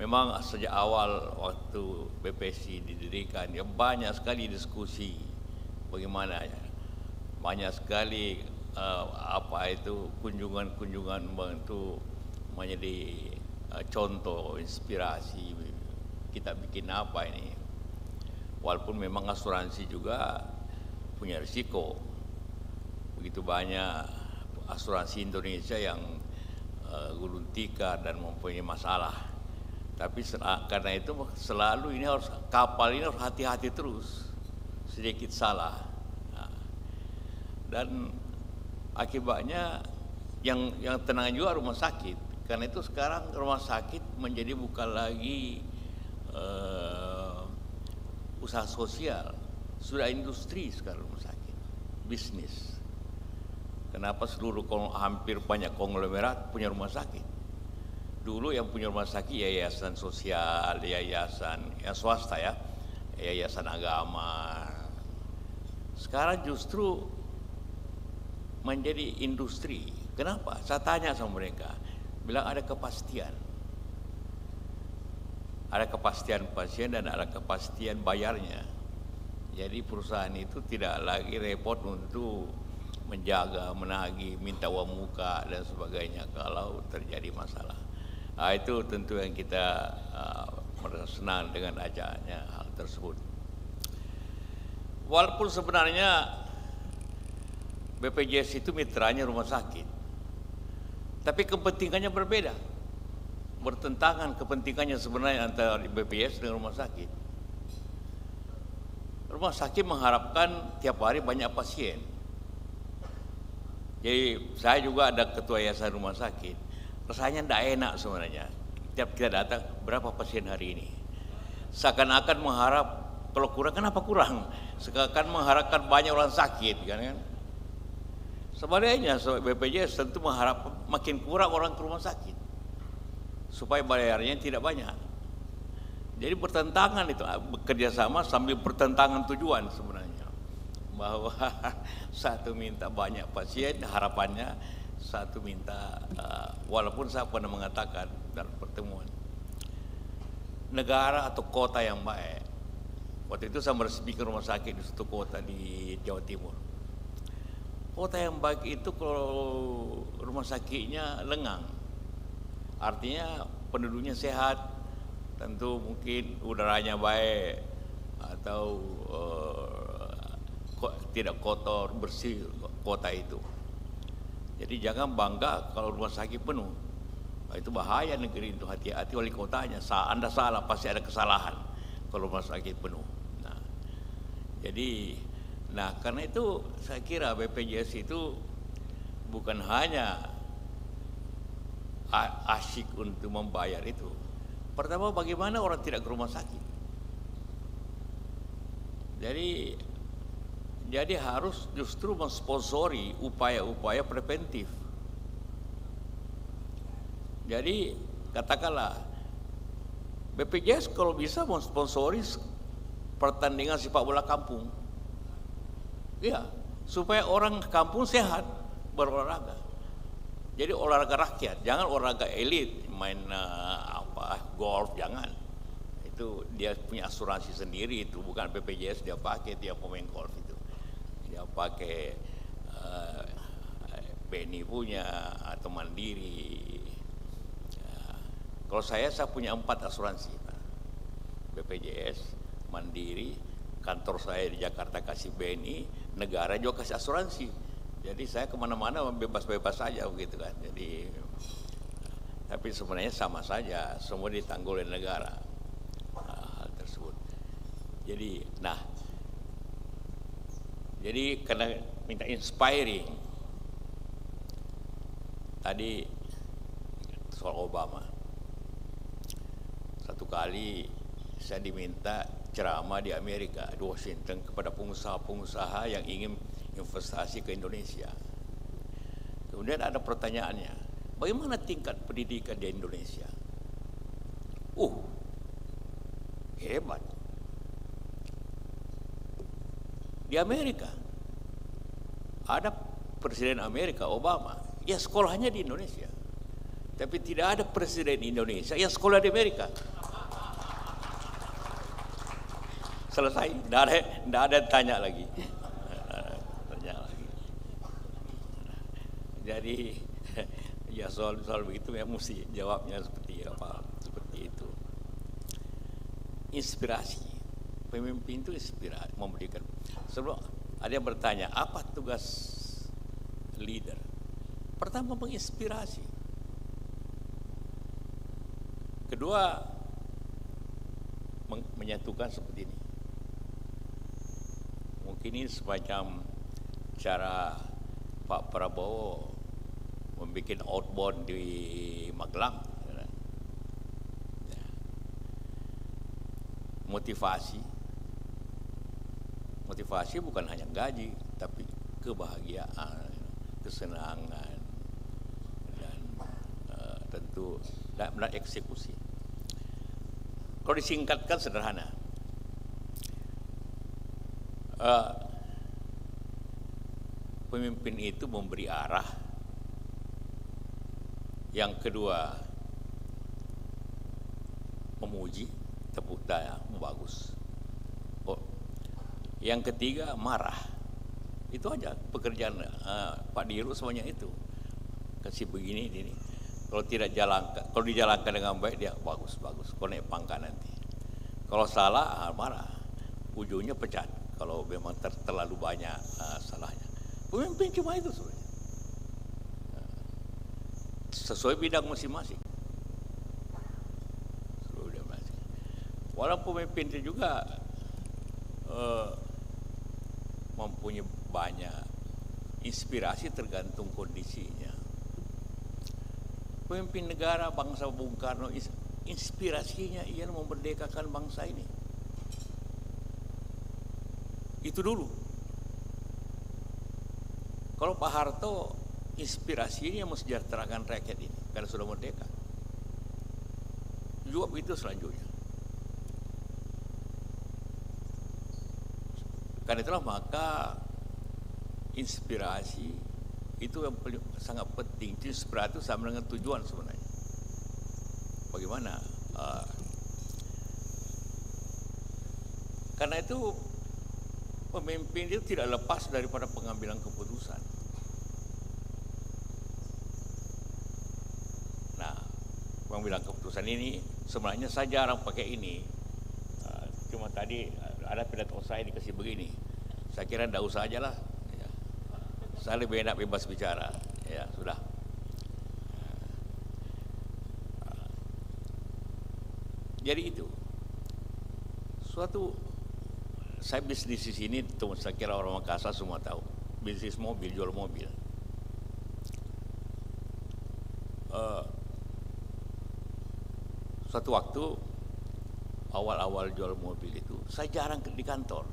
memang sejak awal waktu BPSI didirikan, ya banyak sekali diskusi bagaimana ya, banyak sekali apa itu kunjungan-kunjungan itu menjadi contoh inspirasi kita bikin apa ini. Walaupun memang asuransi juga punya risiko, begitu banyak asuransi Indonesia yang gulung tikar dan mempunyai masalah. Tapi karena itu selalu ini harus, kapal ini harus hati-hati terus, sedikit salah. Nah, dan akibatnya yang tenang juga rumah sakit. Karena itu sekarang rumah sakit menjadi bukan lagi usaha sosial, sudah industri sekarang rumah sakit, bisnis. Kenapa hampir banyak konglomerat punya rumah sakit? Dulu yang punya rumah sakit yayasan sosial, yayasan yang swasta ya, yayasan agama. Sekarang justru menjadi industri. Kenapa? Saya tanya sama mereka, bilang ada kepastian. Ada kepastian pasien dan ada kepastian bayarnya. Jadi perusahaan itu tidak lagi repot untuk menjaga, menagih, minta uang muka dan sebagainya kalau terjadi masalah. Nah, itu tentu yang kita merasa senang dengan ajaknya hal tersebut. Walaupun sebenarnya BPJS itu mitranya rumah sakit, tapi kepentingannya berbeda, bertentangan kepentingannya sebenarnya antara BPJS dengan rumah sakit. Rumah sakit mengharapkan tiap hari banyak pasien. Jadi saya juga ada ketua yayasan rumah sakit. Rasanya tidak enak sebenarnya. Tiap kita datang, berapa pasien hari ini? Seakan-akan mengharap, kalau kurang, kenapa kurang? Seakan mengharapkan banyak orang sakit, kan? Sebaliknya, BPJS tentu mengharap makin kurang orang ke rumah sakit, supaya bayarnya tidak banyak. Jadi bertentangan itu, bekerja sama sambil bertentangan tujuan sebenarnya. Bahwa satu minta banyak pasien, harapannya satu minta, walaupun saya pernah mengatakan dalam pertemuan, negara atau kota yang baik. Waktu itu saya meresmikan rumah sakit di suatu kota di Jawa Timur. Kota yang baik itu kalau rumah sakitnya lengang, artinya penduduknya sehat, tentu mungkin udaranya baik atau tidak kotor, bersih kota itu. Jadi jangan bangga kalau rumah sakit penuh. Nah, itu bahaya negeri itu, hati-hati wali kotanya. Anda salah, pasti ada kesalahan kalau rumah sakit penuh. Nah, jadi, karena itu saya kira BPJS itu bukan hanya asyik untuk membayar itu. Pertama, bagaimana orang tidak ke rumah sakit? Jadi harus justru mensponsori upaya-upaya preventif. Jadi katakanlah BPJS kalau bisa mensponsori pertandingan sepak bola kampung, ya, supaya orang kampung sehat berolahraga. Jadi olahraga rakyat, jangan olahraga elit, main golf, jangan. Itu dia punya asuransi sendiri, itu bukan BPJS dia pakai, dia pemain golf itu. Dia pakai BNI punya atau Mandiri. Kalau saya punya 4 asuransi, BPJS, Mandiri, kantor saya di Jakarta kasih BNI, negara juga kasih asuransi. Jadi saya kemana-mana bebas-bebas saja begitu kan. Jadi, tapi sebenarnya sama saja, semua ditanggung oleh negara hal tersebut. Jadi karena minta inspiring tadi soal Obama. Satu kali saya diminta ceramah di Amerika, di Washington, kepada pengusaha-pengusaha yang ingin investasi ke Indonesia. Kemudian ada pertanyaannya, bagaimana tingkat pendidikan di Indonesia? Hebat. Di Amerika ada Presiden Amerika Obama, ya sekolahnya di Indonesia. Tapi tidak ada presiden Indonesia yang sekolah di Amerika. Selesai, tidak ada tanya lagi. Jadi ya soal begitu ya mesti jawabnya seperti apa, seperti itu. Inspirasi, pemimpin itu inspirasi, memberikan. Sebelum ada yang bertanya, apa tugas leader? Pertama, menginspirasi. Kedua, menyatukan seperti ini. Mungkin ini semacam cara Pak Prabowo membuat outbound di Magelang. Motivasi bukan hanya gaji, tapi kebahagiaan, kesenangan, dan tentu dan eksekusi. Kalau disingkatkan sederhana, pemimpin itu memberi arah. Yang kedua, memuji, tepuk tangan, bagus. Yang ketiga, marah. Itu aja pekerjaan Pak Dirut semuanya itu. Kasih begini, ini. Kalau dijalankan dengan baik, dia bagus. Kalau naik pangkat nanti. Kalau salah, marah. Ujungnya pecat. Kalau memang terlalu banyak salahnya. Pemimpin cuma itu sebenarnya. Sesuai bidang masing-masing. Walaupun pemimpin itu juga mempunyai banyak inspirasi tergantung kondisinya. Pemimpin negara bangsa Bung Karno, inspirasinya ialah memerdekakan bangsa ini. Itu dulu. Kalau Pak Harto, inspirasinya mensejahterakan rakyat ini karena sudah merdeka. Juga begitu selanjutnya. Karena itulah maka inspirasi itu yang sangat penting. Inspirasi itu sama dengan tujuan sebenarnya. Bagaimana? Karena itu pemimpin itu tidak lepas daripada pengambilan keputusan. Nah, pengambilan keputusan ini sebenarnya saya jarang pakai ini. Cuma tadi ada pidato saya dikasih begini. Saya kira tidak usah aja lah. Ya. Saya lebih enak bebas bicara. Ya, sudah. Jadi itu. Saya bisnis di sini, saya kira orang Makassar semua tahu. Bisnis mobil, jual mobil. Suatu waktu awal-awal jual mobil itu, saya jarang di kantor.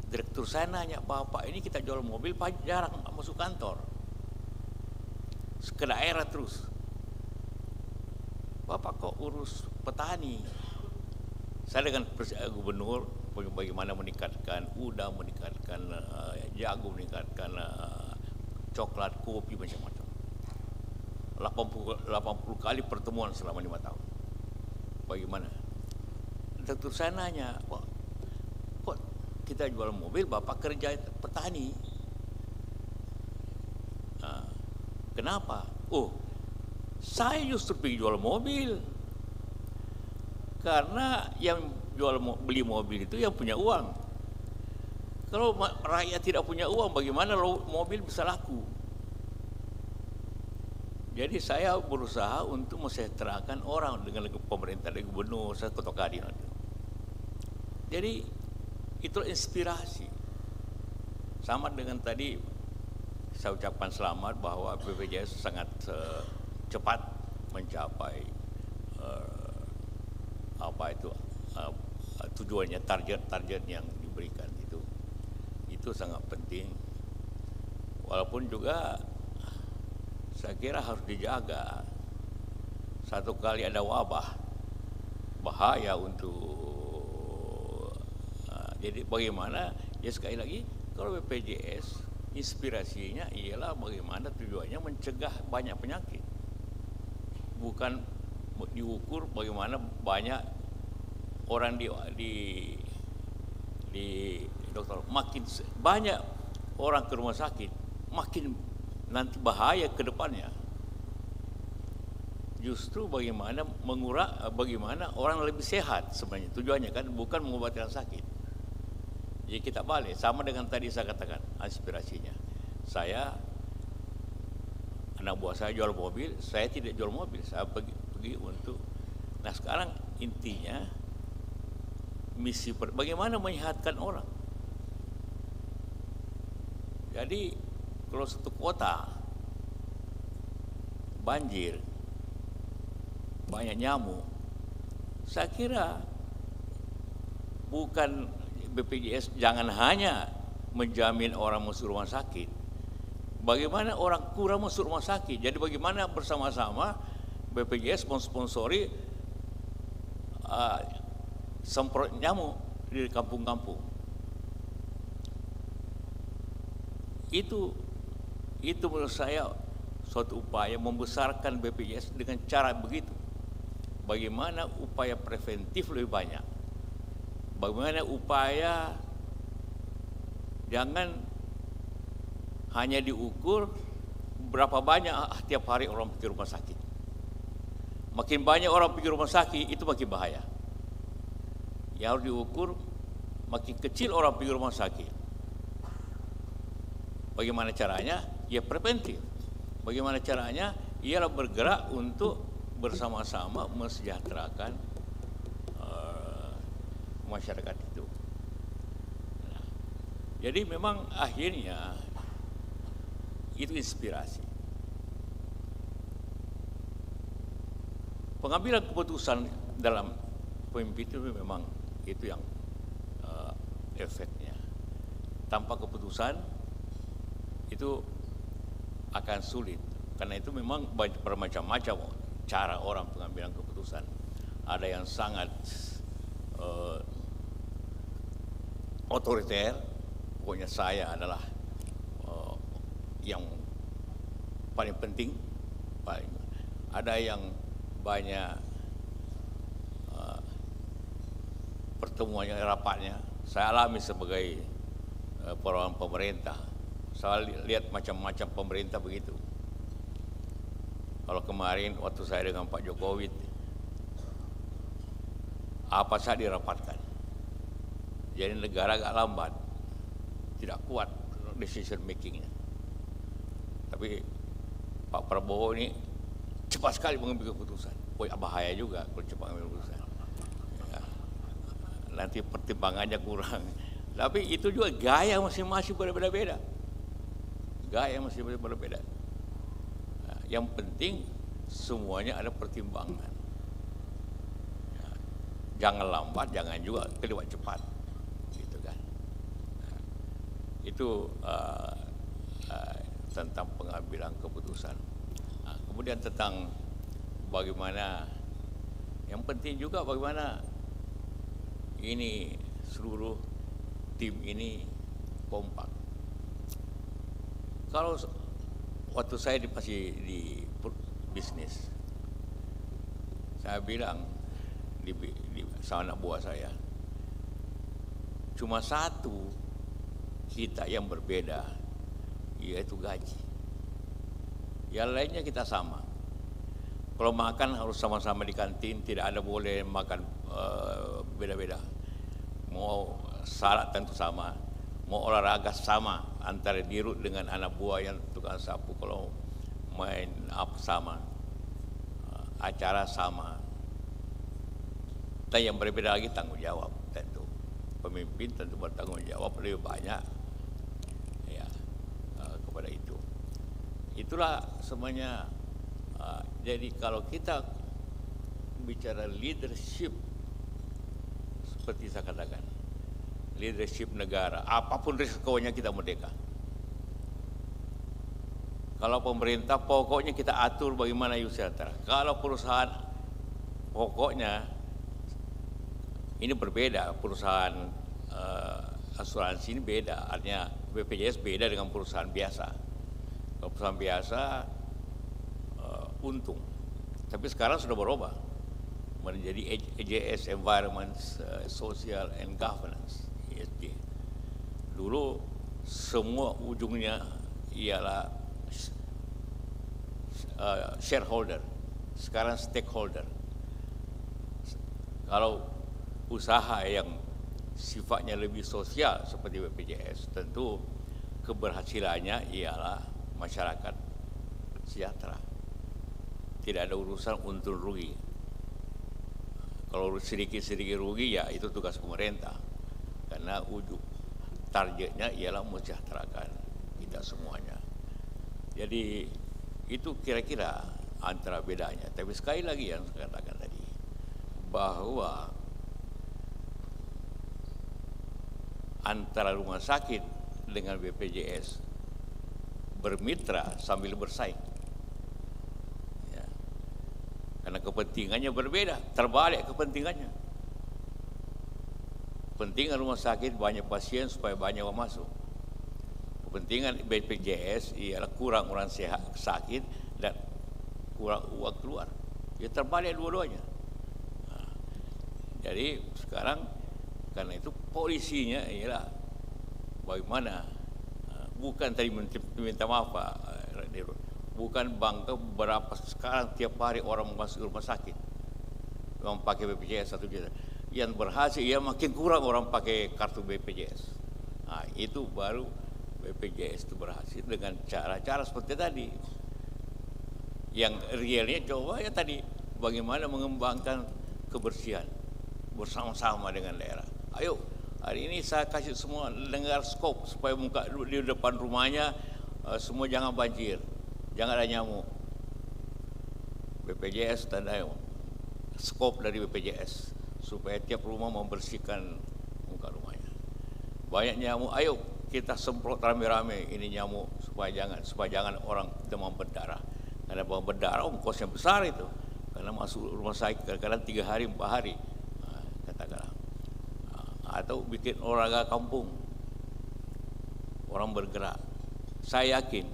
Direktur saya nanya, Bapak ini kita jual mobil, Pak jarang masuk kantor. Ke daerah terus. Bapak kok urus petani? Saya dengan gubernur, bagaimana meningkatkan udang, meningkatkan jagung, meningkatkan coklat, kopi, macam-macam. 80 kali pertemuan selama 5 tahun. Bagaimana? Direktur saya nanya, kok kita jual mobil, Bapak kerja petani? Kenapa? Saya justru pergi jual mobil. Karena yang beli mobil itu yang punya uang. Kalau rakyat tidak punya uang, bagaimana mobil bisa laku? Jadi saya berusaha untuk mesejahterakan orang dengan pemerintah, dari gubernur, saya ketua kadin. Jadi itu inspirasi. Sama dengan tadi saya ucapkan selamat bahwa BPJS sangat cepat mencapai tujuannya, target yang diberikan itu sangat penting. Walaupun juga saya kira harus dijaga. Satu kali ada wabah, bahaya untuk jadi bagaimana, ya sekali lagi, kalau BPJS inspirasinya ialah bagaimana tujuannya mencegah banyak penyakit. bukan diukur bagaimana banyak orang di dokter. Makin banyak orang ke rumah sakit, makin nanti bahaya ke depannya. Justru bagaimana bagaimana orang lebih sehat sebenarnya. Tujuannya kan bukan mengobati yang sakit. Jadi kita balik, sama dengan tadi saya katakan, aspirasinya. Saya, anak buah saya jual mobil, saya tidak jual mobil, saya pergi untuk. Nah sekarang intinya, misi bagaimana menyehatkan orang. Jadi kalau satu kota banjir, banyak nyamuk, saya kira bukan BPJS jangan hanya menjamin orang masuk rumah sakit. Bagaimana orang kurang masuk rumah sakit? Jadi bagaimana bersama-sama BPJS mensponsori semprot nyamuk di kampung-kampung. Itu menurut saya suatu upaya membesarkan BPJS dengan cara begitu. Bagaimana upaya preventif lebih banyak. Bagaimana upaya jangan hanya diukur berapa banyak tiap hari orang pergi rumah sakit. Makin banyak orang pergi rumah sakit itu makin bahaya. Yang harus diukur makin kecil orang pergi rumah sakit. Bagaimana caranya? Ya preventif. Bagaimana caranya? Ialah bergerak untuk bersama-sama mensejahterakan masyarakat itu. Nah, jadi memang akhirnya itu inspirasi. Pengambilan keputusan dalam pemimpin itu memang itu yang efeknya. Tanpa keputusan itu akan sulit. Karena itu memang bermacam-macam cara orang pengambilan keputusan. Ada yang sangat otoriter, pokoknya saya adalah yang paling penting. Ada yang banyak pertemuannya, rapatnya. Saya alami sebagai perwakilan pemerintah. Saya lihat macam-macam pemerintah begitu. Kalau kemarin waktu saya dengan Pak Jokowi, apa saja dirapatkan. Jadi negara agak lambat, tidak kuat decision makingnya. Tapi Pak Prabowo ini cepat sekali mengambil keputusan. Oh ya, bahaya juga kalau cepat mengambil keputusan. Ya, nanti pertimbangannya kurang. Tapi itu juga gaya masing-masing berbeda-beda. Gaya masih berbeda-beda. Nah, yang penting semuanya ada pertimbangan. Ya, jangan lambat, jangan juga terlibat cepat. Gitu kan. Nah, itu tentang pengambilan keputusan. Nah, kemudian tentang bagaimana, yang penting juga bagaimana ini seluruh tim ini kompak. Kalau waktu saya masih di bisnis, saya bilang sama anak buah saya, cuma satu kita yang berbeda, yaitu gaji. Yang lainnya kita sama. Kalau makan harus sama-sama di kantin, tidak ada boleh makan beda-beda. Mau salat tentu sama, mau olahraga sama, antara dirut dengan anak buah yang tukang sapu, kalau main apa sama, acara sama. Dan yang berbeda lagi tanggung jawab tentu. Pemimpin tentu bertanggung jawab lebih banyak ya kepada itu. Itulah semuanya. Jadi kalau kita bicara leadership, seperti saya katakan, leadership negara, apapun risikonya kita merdeka. Kalau pemerintah pokoknya kita atur bagaimana sejahtera. Kalau perusahaan pokoknya ini berbeda, perusahaan asuransi ini beda, artinya BPJS beda dengan perusahaan biasa. Kalau perusahaan biasa untung, Tapi sekarang sudah berubah menjadi EJS, Environment, Social and Governance, ESG. Dulu semua ujungnya ialah shareholder, sekarang stakeholder. Kalau usaha yang sifatnya lebih sosial seperti BPJS, tentu keberhasilannya ialah masyarakat sejahtera. Tidak ada urusan untung rugi. Kalau sedikit-sedikit rugi, ya itu tugas pemerintah. Karena ujung targetnya ialah mensejahterakan kita semuanya. Jadi itu kira-kira antara bedanya. Tapi sekali lagi yang saya katakan tadi, bahwa antara rumah sakit dengan BPJS bermitra sambil bersaing. Ya. Karena kepentingannya berbeda, terbalik kepentingannya. Kepentingan rumah sakit banyak pasien supaya banyak orang masuk. Kepentingan BPJS ialah kurang orang sehat, sakit dan kurang uang keluar. Ya terbalik dua-duanya. Nah, jadi sekarang karena itu polisinya ialah bagaimana, bukan tadi minta maaf Pak Dirut, bukan bangga berapa sekarang tiap hari orang masuk rumah sakit orang pakai BPJS 1 juta. Yang berhasil ya makin kurang orang pakai kartu BPJS. Nah, itu baru BPJS itu berhasil dengan cara-cara seperti tadi. Yang realnya coba ya tadi bagaimana mengembangkan kebersihan bersama-sama dengan daerah. Ayo, hari ini saya kasih semua dengar skop supaya muka di depan rumahnya semua jangan banjir, jangan ada nyamuk. BPJS tanda skop dari BPJS supaya tiap rumah membersihkan muka rumahnya. Banyak nyamuk, ayo kita semprot rame-rame ini nyamuk supaya jangan orang demam berdarah. Karena demam berdarah ongkosnya besar itu. Karena masuk rumah sakit kadang-kadang 3 hari 4 hari. Katakanlah. Atau bikin olahraga kampung. Orang bergerak. Saya yakin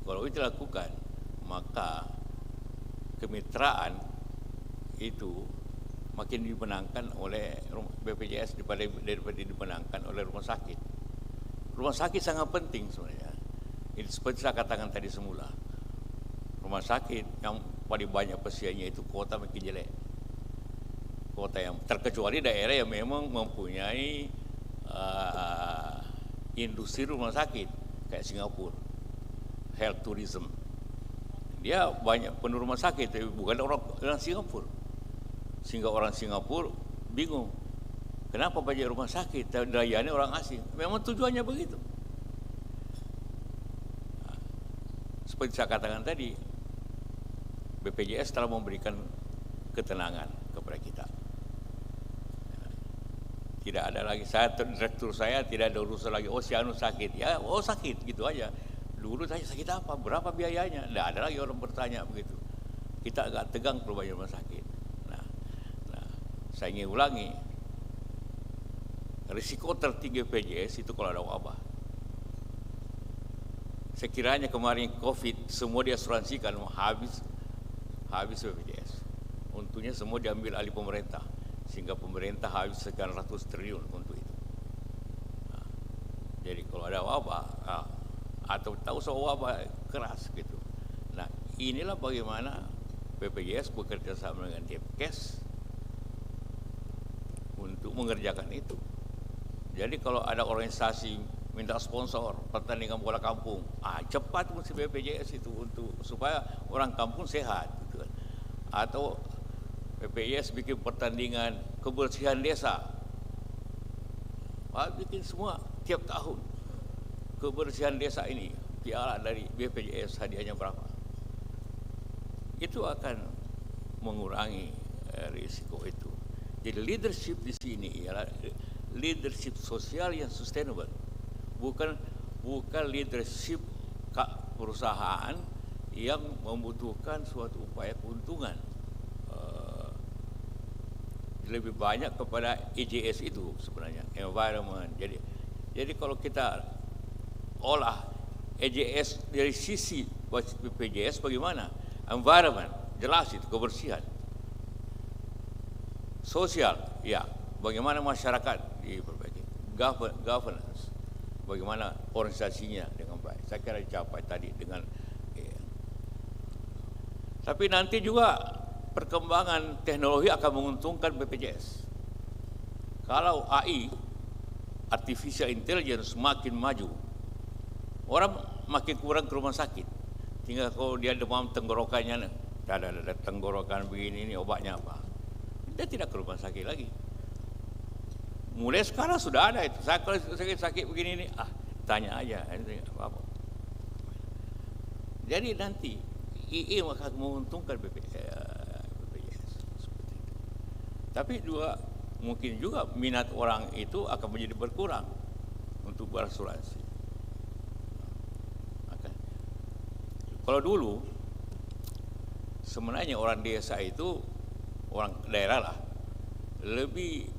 kalau itu dilakukan, maka kemitraan itu makin dimenangkan oleh BPJS daripada dimenangkan oleh rumah sakit. Rumah sakit sangat penting sebenarnya. Ini seperti saya katakan tadi semula. Rumah sakit yang paling banyak pasiennya itu kota makin jelek. Kota yang terkecuali daerah yang memang mempunyai industri rumah sakit kayak Singapura, health tourism. Dia banyak penuh rumah sakit, tapi bukan orang Singapura. Sehingga orang Singapura bingung, kenapa banyak rumah sakit dan dayanya orang asing. Memang tujuannya begitu. Seperti saya katakan tadi, BPJS telah memberikan ketenangan kepada kita. Tidak ada lagi, direktur saya tidak ada urusan lagi, oh si anu sakit, ya oh sakit gitu aja. Dulu tanya sakit apa, berapa biayanya, tidak ada lagi orang bertanya begitu. Kita agak tegang kalau banyak rumah sakit. Nah, saya ingin ulangi, risiko tertinggi BPJS itu kalau ada wabah. Sekiranya kemarin COVID semua diasuransikan, habis BPJS. Untungnya semua diambil alih pemerintah, sehingga pemerintah habis sekian ratus triliun untuk itu. Nah, jadi kalau ada wabah, atau tahu soal wabah keras gitu. Nah, inilah bagaimana BPJS bekerja sama dengan Depkes untuk mengerjakan itu. Jadi kalau ada organisasi minta sponsor pertandingan bola kampung, cepat mesti BPJS itu untuk supaya orang kampung sehat gitu kan. Atau BPJS bikin pertandingan kebersihan desa, bikin semua tiap tahun kebersihan desa ini, piala dari BPJS hadiahnya berapa. Itu akan mengurangi risiko itu. Jadi leadership di sini ialah leadership sosial yang sustainable, bukan leadership perusahaan yang membutuhkan suatu upaya keuntungan. Lebih banyak kepada EJS itu sebenarnya, environment. Jadi kalau kita olah EJS dari sisi BPJS bagaimana? Environment, jelas itu kebersihan. Sosial, ya, bagaimana masyarakat diperbaiki. Governance, bagaimana organisasinya dengan baik. Saya kira dicapai tadi dengan tapi nanti juga perkembangan teknologi akan menguntungkan BPJS. Kalau AI, Artificial Intelligence, makin maju, orang makin kurang ke rumah sakit. Tinggal kalau dia demam tenggorokannya, ada tenggorokan begini, ini obatnya apa. Dia tidak ke rumah sakit lagi. Mulai sekarang sudah ada itu. Saya kalau sakit begini ini, tanya aja, apa. Jadi nanti II akan menguntungkan BPJS seperti itu. Tapi mungkin juga minat orang itu akan menjadi berkurang untuk berasuransi. Kalau dulu sebenarnya orang desa itu, orang daerah lah, lebih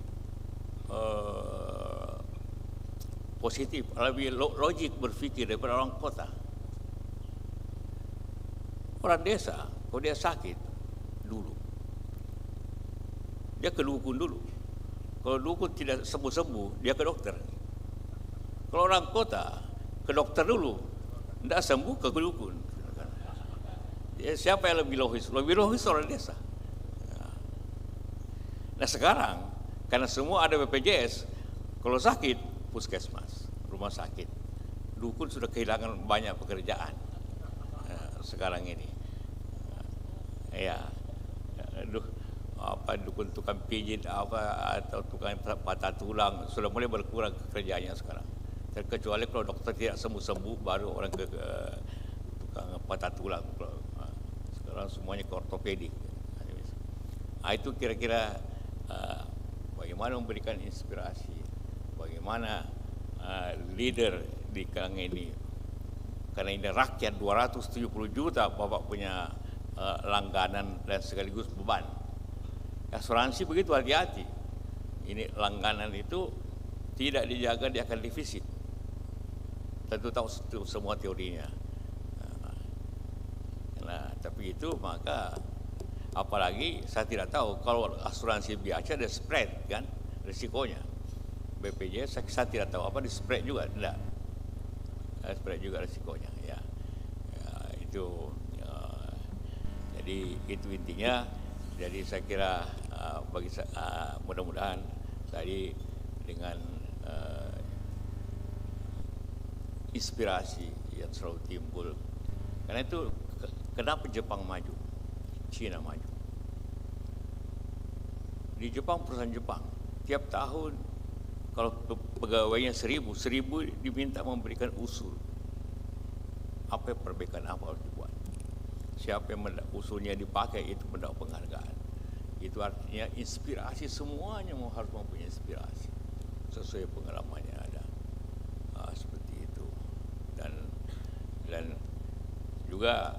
positif, lebih logik berpikir daripada orang kota. Orang desa, kalau dia sakit dulu, dia ke dukun dulu. Kalau dukun tidak sembuh-sembuh, dia ke dokter. Kalau orang kota, ke dokter dulu, tidak sembuh, ke dukun. Siapa yang lebih logis? Lebih logis orang desa. Nah sekarang, karena semua ada BPJS, kalau sakit, puskesmas, rumah sakit. Dukun sudah kehilangan banyak pekerjaan sekarang ini. Dukun tukang pijit atau tukang patah tulang sudah mulai berkurang kerjanya sekarang. Terkecuali kalau dokter tidak sembuh-sembuh, baru orang ke tukang patah tulang. Sekarang semuanya ke ortopedik. Itu kira-kira bagaimana memberikan inspirasi, bagaimana leader di kalangan ini. Karena ini rakyat 270 juta Bapak punya langganan dan sekaligus beban. Asuransi begitu hati-hati. Ini langganan itu tidak dijaga, dia akan defisit. Tentu tahu semua teorinya. Nah, tapi itu maka apalagi saya tidak tahu kalau asuransi biasa ada spread kan risikonya. BPJS saya tidak tahu apa di spread juga tidak. Spread juga risikonya ya. Itu jadi itu intinya. Jadi saya kira mudah-mudahan tadi dengan inspirasi yang selalu timbul. Karena itu kenapa Jepang maju, Cina maju. Di Jepang, perusahaan Jepang tiap tahun kalau pegawainya 1000 diminta memberikan usul apa perbaikan apa harus dibuat. Siapa yang usulnya dipakai itu mendapat penghargaan. Itu artinya inspirasi, semuanya harus mempunyai inspirasi sesuai pengalamannya ada. Seperti itu. Dan juga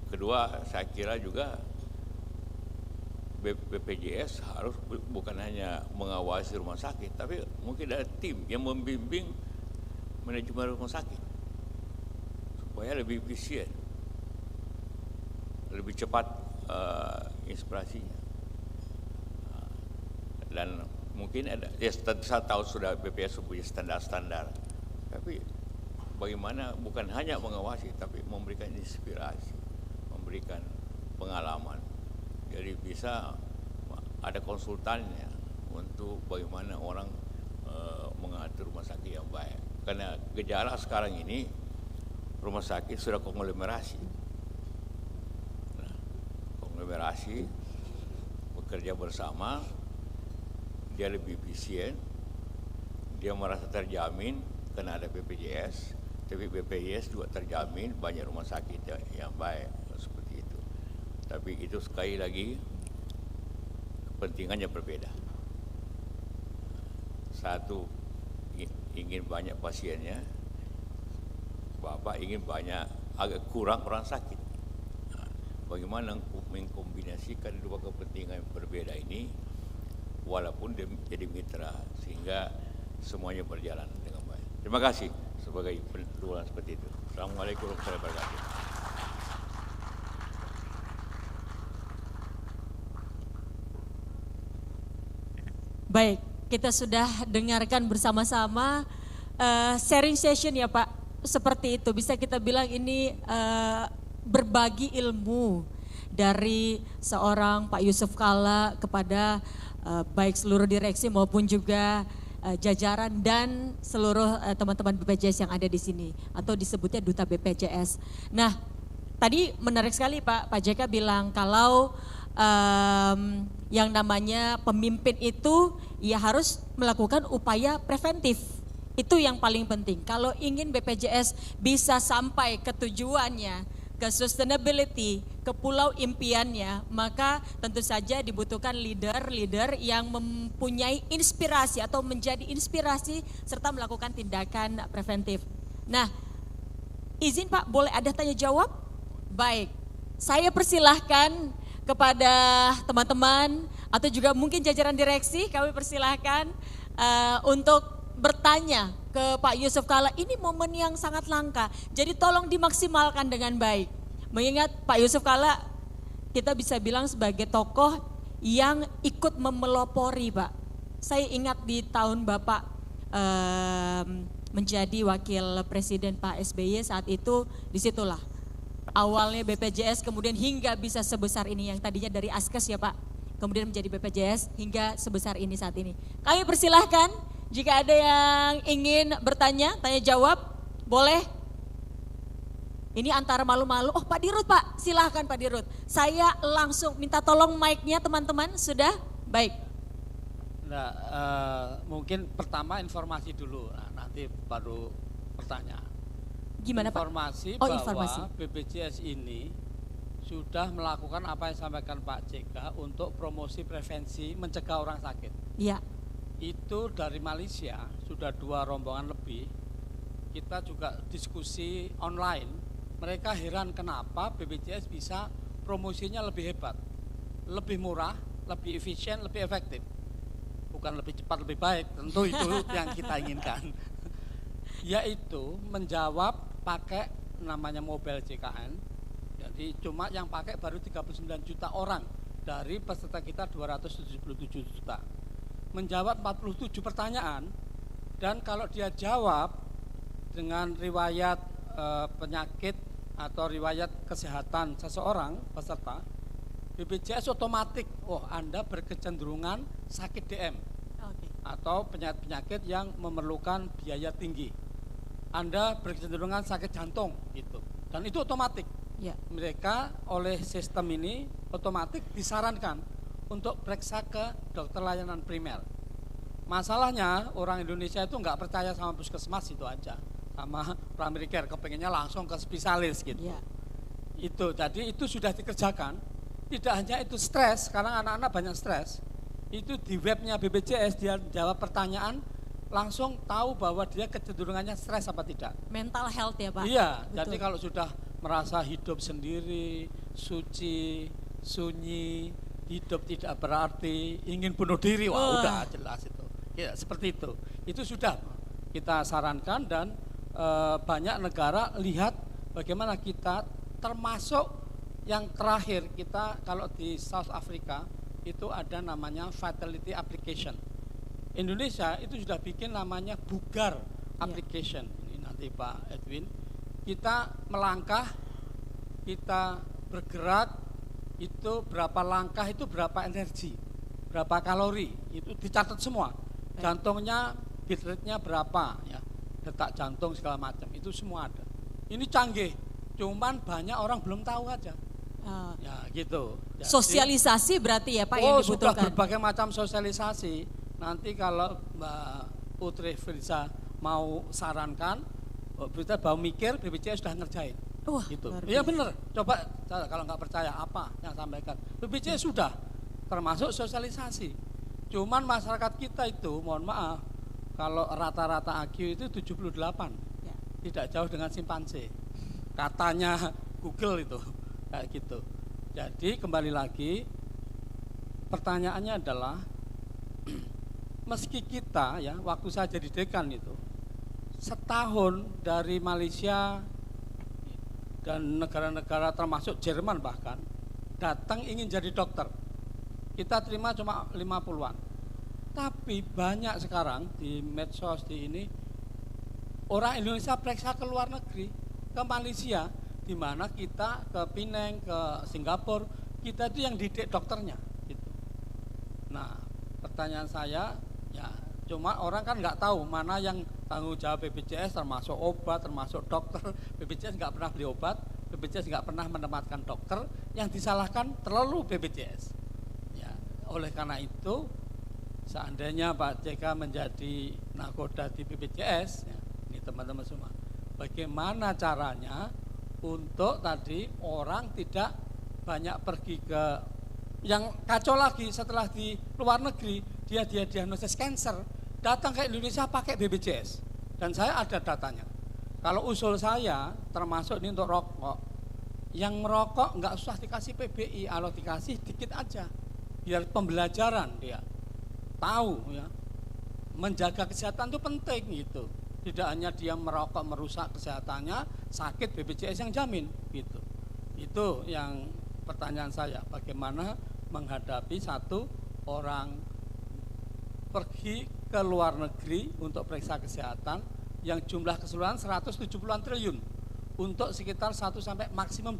kedua saya kira juga BPJS harus bukan hanya mengawasi rumah sakit, tapi mungkin ada tim yang membimbing manajemen rumah sakit supaya lebih efisien, lebih cepat inspirasinya. Dan mungkin ada, ya saya tahu sudah BPJS punya standar-standar, tapi bagaimana bukan hanya mengawasi, tapi memberikan inspirasi, memberikan pengalaman. Jadi bisa ada konsultannya untuk bagaimana orang mengatur rumah sakit yang baik. Karena gejala sekarang ini rumah sakit sudah konglomerasi. Konglomerasi bekerja bersama, dia lebih efisien, dia merasa terjamin karena ada BPJS, tapi BPJS juga terjamin banyak rumah sakit yang baik. Tapi itu sekali lagi kepentingannya berbeda. Satu ingin banyak pasiennya, Bapak ingin banyak, agak kurang orang sakit. Bagaimana mengkombinasikan dua kepentingan yang berbeda ini, walaupun dia jadi mitra, sehingga semuanya berjalan dengan baik. Terima kasih sebagai penuturan seperti itu. Assalamualaikum warahmatullahi wabarakatuh. Baik, kita sudah dengarkan bersama-sama sharing session ya Pak, seperti itu. Bisa kita bilang ini berbagi ilmu dari seorang Pak Yusuf Kalla kepada baik seluruh direksi maupun juga jajaran dan seluruh teman-teman BPJS yang ada di sini atau disebutnya Duta BPJS. Nah, tadi menarik sekali Pak JK bilang kalau yang namanya pemimpin itu ya harus melakukan upaya preventif. Itu yang paling penting. Kalau ingin BPJS bisa sampai ke tujuannya, ke sustainability, ke pulau impiannya, maka tentu saja dibutuhkan leader-leader yang mempunyai inspirasi atau menjadi inspirasi serta melakukan tindakan preventif. Nah, izin Pak, boleh ada tanya jawab? Baik, saya persilahkan kepada teman-teman atau juga mungkin jajaran direksi, kami persilahkan untuk bertanya ke Pak Yusuf Kalla. Ini momen yang sangat langka, jadi tolong dimaksimalkan dengan baik. Mengingat Pak Yusuf Kalla kita bisa bilang sebagai tokoh yang ikut memelopori Pak. Saya ingat di tahun Bapak menjadi wakil presiden Pak SBY saat itu, disitulah awalnya BPJS kemudian hingga bisa sebesar ini, yang tadinya dari Askes ya Pak, kemudian menjadi BPJS hingga sebesar ini saat ini. Kami persilahkan jika ada yang ingin bertanya, tanya jawab, boleh. Ini antara malu-malu, oh Pak Dirut Pak, silahkan Pak Dirut. Saya langsung minta tolong mic-nya teman-teman, sudah? Baik. Nah, mungkin pertama informasi dulu, nanti baru pertanyaan. Gimana informasi Pak? Bahwa BPJS ini sudah melakukan apa yang disampaikan Pak JK untuk promosi prevensi mencegah orang sakit. Iya. Itu dari Malaysia, sudah 2 rombongan lebih. Kita juga diskusi online. Mereka heran kenapa BPJS bisa promosinya lebih hebat, lebih murah, lebih efisien, lebih efektif. Bukan lebih cepat, lebih baik, tentu itu yang kita inginkan. Yaitu menjawab pakai namanya mobile JKN. Jadi cuma yang pakai baru 39 juta orang dari peserta kita 277 juta. Menjawab 47 pertanyaan, dan kalau dia jawab dengan riwayat penyakit atau riwayat kesehatan seseorang peserta, BPJS otomatis, oh Anda berkecenderungan sakit DM atau penyakit-penyakit yang memerlukan biaya tinggi. Anda berkecenderungan sakit jantung gitu. Dan itu otomatis. Ya. Mereka oleh sistem ini otomatis disarankan untuk periksa ke dokter layanan primer. Masalahnya orang Indonesia itu nggak percaya sama puskesmas itu aja, sama primary care, kepengennya langsung ke spesialis gitu. Ya. Itu jadi itu sudah dikerjakan. Tidak hanya itu, stres, sekarang anak-anak banyak stres. Itu di webnya BPJS dia jawab pertanyaan, langsung tahu bahwa dia kecenderungannya stres apa tidak. Mental health ya Pak. Iya. Betul. Jadi kalau sudah merasa hidup sendiri, suci, sunyi, hidup tidak berarti, ingin bunuh diri, wah udah jelas itu. Ya seperti itu. Itu sudah kita sarankan, dan banyak negara lihat bagaimana kita, termasuk yang terakhir kita kalau di South Africa itu ada namanya Vitality Application. Indonesia itu sudah bikin namanya Bugar Application. Ini nanti Pak Edwin. Kita melangkah, kita bergerak, itu berapa langkah itu berapa energi, berapa kalori, itu dicatat semua. Jantungnya, beat rate-nya berapa, ya, detak jantung segala macam, itu semua ada. Ini canggih, cuman banyak orang belum tahu aja. Ya gitu. Jadi, sosialisasi berarti ya Pak yang dibutuhkan. Sudah berbagai macam sosialisasi. Nanti kalau Mbak Putri Firza mau sarankan, kita mau mikir, BPJS sudah ngerjain. Gitu. Iya benar. Coba kalau nggak percaya apa yang sampaikan. BPJS sudah termasuk sosialisasi. Cuman masyarakat kita itu, mohon maaf, kalau rata-rata IQ itu 78, ya. Tidak jauh dengan simpanse. Katanya Google itu kayak gitu. Jadi kembali lagi, pertanyaannya adalah, meski kita ya waktu saya jadi dekan itu setahun dari Malaysia dan negara-negara termasuk Jerman bahkan datang ingin jadi dokter, kita terima cuma 50-an. Tapi banyak sekarang di medsos di ini orang Indonesia periksa ke luar negeri, ke Malaysia, di mana kita ke Penang, ke Singapura, kita itu yang didik dokternya. Gitu. Nah, pertanyaan saya, ya cuma orang kan nggak tahu mana yang tanggung jawab BPJS, termasuk obat, termasuk dokter. BPJS nggak pernah beli obat, BPJS nggak pernah menempatkan dokter, yang disalahkan terlalu BPJS. Ya, oleh karena itu, seandainya Pak JK menjadi nakoda di BPJS, ya, ini teman-teman semua, bagaimana caranya untuk tadi orang tidak banyak pergi ke, yang kacau lagi setelah di luar negeri dia diagnosis cancer, datang ke Indonesia pakai BPJS, dan saya ada datanya. Kalau usul saya termasuk ini untuk rokok, yang merokok nggak usah dikasih PBI, kalau dikasih dikit aja, biar pembelajaran dia tahu ya, menjaga kesehatan itu penting gitu. Tidak hanya dia merokok merusak kesehatannya, sakit BPJS yang jamin gitu. Itu yang pertanyaan saya, bagaimana menghadapi satu orang pergi ke luar negeri untuk periksa kesehatan yang jumlah keseluruhan 170-an triliun untuk sekitar 1 sampai maksimum